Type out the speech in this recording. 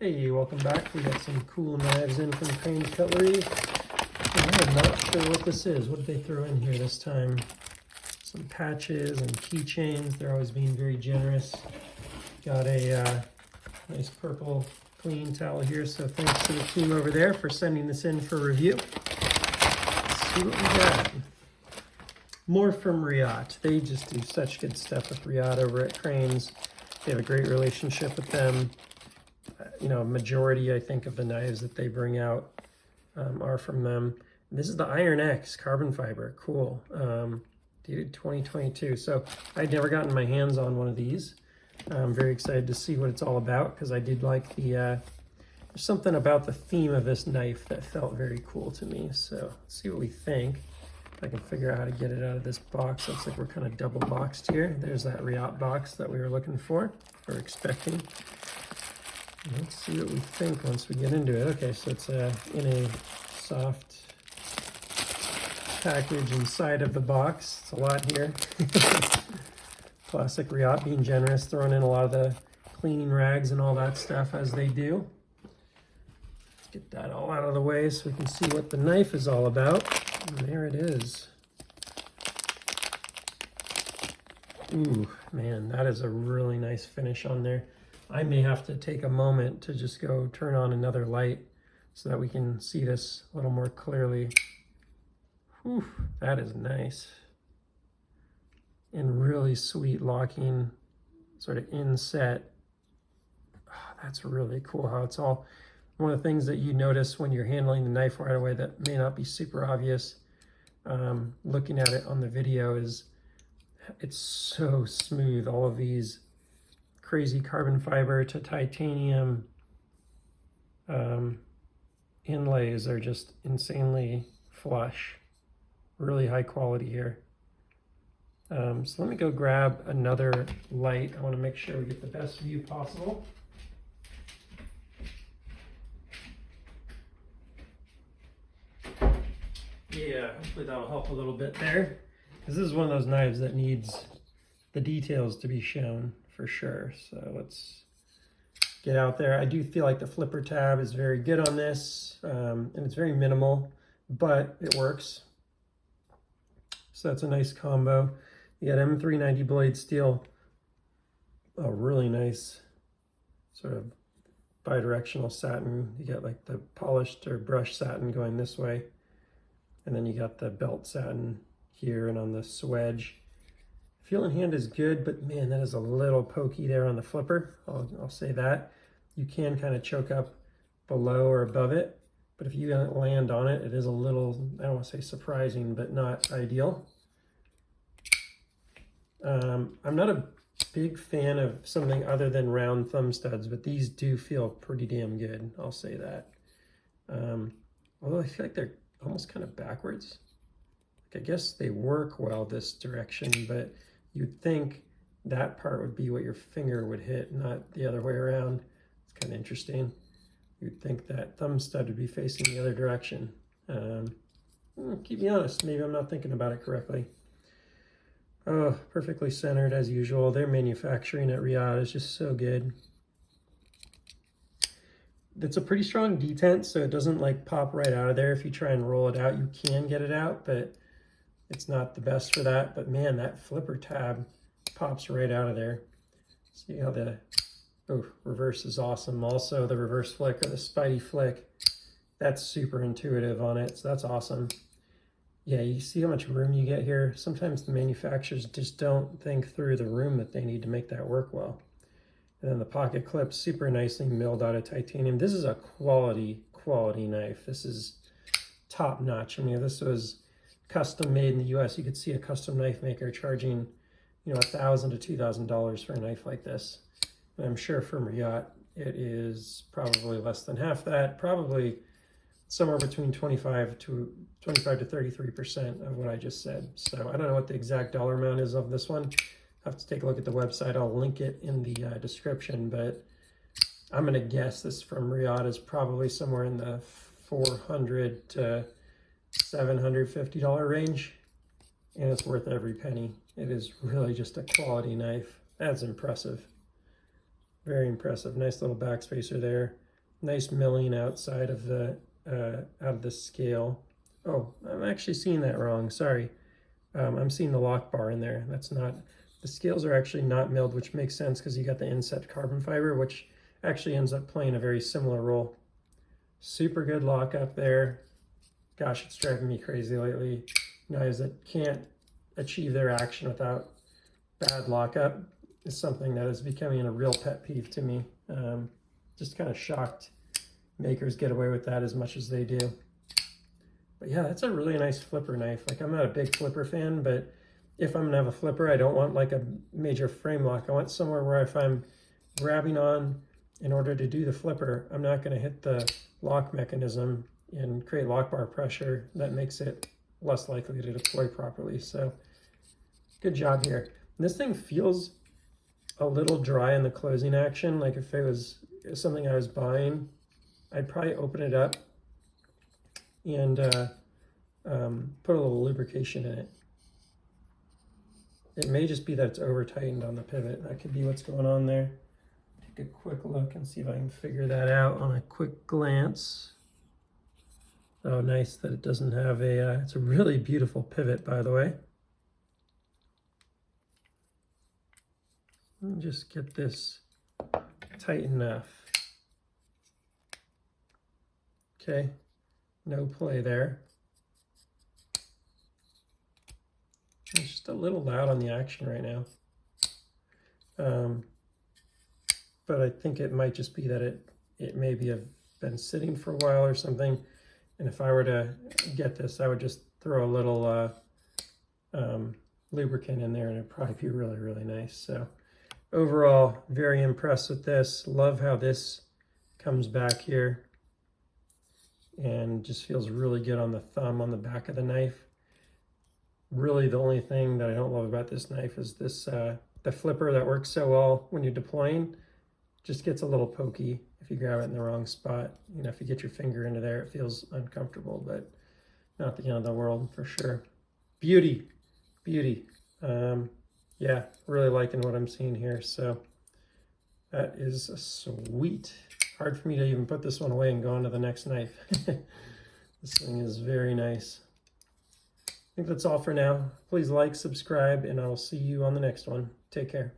Hey, welcome back. We got some cool knives in from Crane's Cutlery. I'm not sure what this is. What did they throw in here this time? Some patches and keychains. They're always being very generous. Got a nice purple clean towel here, so thanks to the team over there for sending this in for review. Let's see what we got. More from Reate. They just do such good stuff with Reate over at Crane's. They have a great relationship with them. Majority, I think, of the knives that they bring out are from them. This is the Iron X carbon fiber. Cool. Dated 2022. So I'd never gotten my hands on one of these. I'm very excited to see what it's all about because I did like the, there's something about the theme of this knife that felt very cool to me. So let's see what we think. If I can figure out how to get it out of this box. Looks like we're kind of double boxed here. There's that Reate box that we were looking for or expecting. Let's see what we think once we get into it. Okay, so it's in a soft package inside of the box. It's a lot here. Classic Reate being generous, throwing in a lot of the cleaning rags and all that stuff as they do. Let's get that all out of the way so we can see what the knife is all about. And there it is. Ooh, man, that is a really nice finish on there. I may have to take a moment to just go turn on another light so that we can see this a little more clearly. Whew, that is nice. And really sweet locking, sort of inset. Oh, that's really cool how it's all, one of the things that you notice when you're handling the knife right away that may not be super obvious looking at it on the video is it's so smooth. All of these crazy carbon fiber to titanium inlays are just insanely flush. Really high quality here. So let me go grab another light. I want to make sure we get the best view possible. Yeah, hopefully that'll help a little bit there. Because this is one of those knives that needs the details to be shown for sure. So let's get out there. I do feel like the flipper tab is very good on this, and it's very minimal, but it works. So that's a nice combo. You got M390 blade steel, a really nice sort of bi-directional satin. You got like the polished or brushed satin going this way, and then you got the belt satin here and on the swedge. Feel in hand is good, but man, that is a little pokey there on the flipper. I'll say that. You can kind of choke up below or above it, but if you land on it, it is a little, I don't want to say surprising, but not ideal. I'm not a big fan of something other than round thumb studs, but these do feel pretty damn good. I'll say that. Although I feel like they're almost kind of backwards. I guess they work well this direction, but you'd think that part would be what your finger would hit, not the other way around. It's kind of interesting. You'd think that thumb stud would be facing the other direction. Keep me honest, maybe I'm not thinking about it correctly. Oh, perfectly centered as usual. Their manufacturing at Reate is just so good. It's a pretty strong detent, so it doesn't like pop right out of there. If you try and roll it out, you can get it out, but it's not the best for that. But man, that flipper tab pops right out of there. See how the reverse is awesome. Also the reverse flick or the Spidey flick, that's super intuitive on it, so that's awesome. Yeah, you see how much room you get here? Sometimes the manufacturers just don't think through the room that they need to make that work well. And then the pocket clip, super nicely milled out of titanium. This is a quality knife. This is top notch. I mean, if this was custom made in the US, you could see a custom knife maker charging, $1,000 to $2,000 for a knife like this. And I'm sure from Reate, it is probably less than half that, probably somewhere between 25 to 33% of what I just said. So I don't know what the exact dollar amount is of this one. I have to take a look at the website. I'll link it in the description, but I'm gonna guess this from Reate is probably somewhere in the $400 to $750 range, and it's worth every penny. It is really just a quality knife. That's impressive. Very impressive. Nice little backspacer there. Nice milling outside of the out of the scale. Oh, I'm actually seeing that wrong. Sorry. I'm seeing the lock bar in there. That's not, the scales are actually not milled, which makes sense because you got the inset carbon fiber, which actually ends up playing a very similar role. Super good lock up there. Gosh, it's driving me crazy lately. Knives that can't achieve their action without bad lockup is something that is becoming a real pet peeve to me. Just kind of shocked makers get away with that as much as they do. But yeah, that's a really nice flipper knife. Like, I'm not a big flipper fan, but if I'm gonna have a flipper, I don't want like a major frame lock. I want somewhere where if I'm grabbing on in order to do the flipper, I'm not gonna hit the lock mechanism and create lock bar pressure. That makes it less likely to deploy properly. So good job here. And this thing feels a little dry in the closing action. Like if it was something I was buying, I'd probably open it up and put a little lubrication in it. It may just be that it's over tightened on the pivot. That could be what's going on there. Take a quick look and see if I can figure that out on a quick glance. Oh, nice that it doesn't have a, it's a really beautiful pivot, by the way. Let me just get this tight enough. Okay, no play there. It's just a little loud on the action right now. But I think it might just be that it maybe have been sitting for a while or something. And if I were to get this, I would just throw a little lubricant in there and it'd probably be really, really nice. So overall, very impressed with this. Love how this comes back here and just feels really good on the thumb on the back of the knife. Really, the only thing that I don't love about this knife is this, the flipper that works so well when you're deploying just gets a little pokey if you grab it in the wrong spot. You know, if you get your finger into there, it feels uncomfortable, but not the end of the world for sure. Beauty, beauty. Yeah, really liking what I'm seeing here. So that is sweet. Hard for me to even put this one away and go on to the next knife. This thing is very nice. I think that's all for now. Please like, subscribe, and I'll see you on the next one. Take care.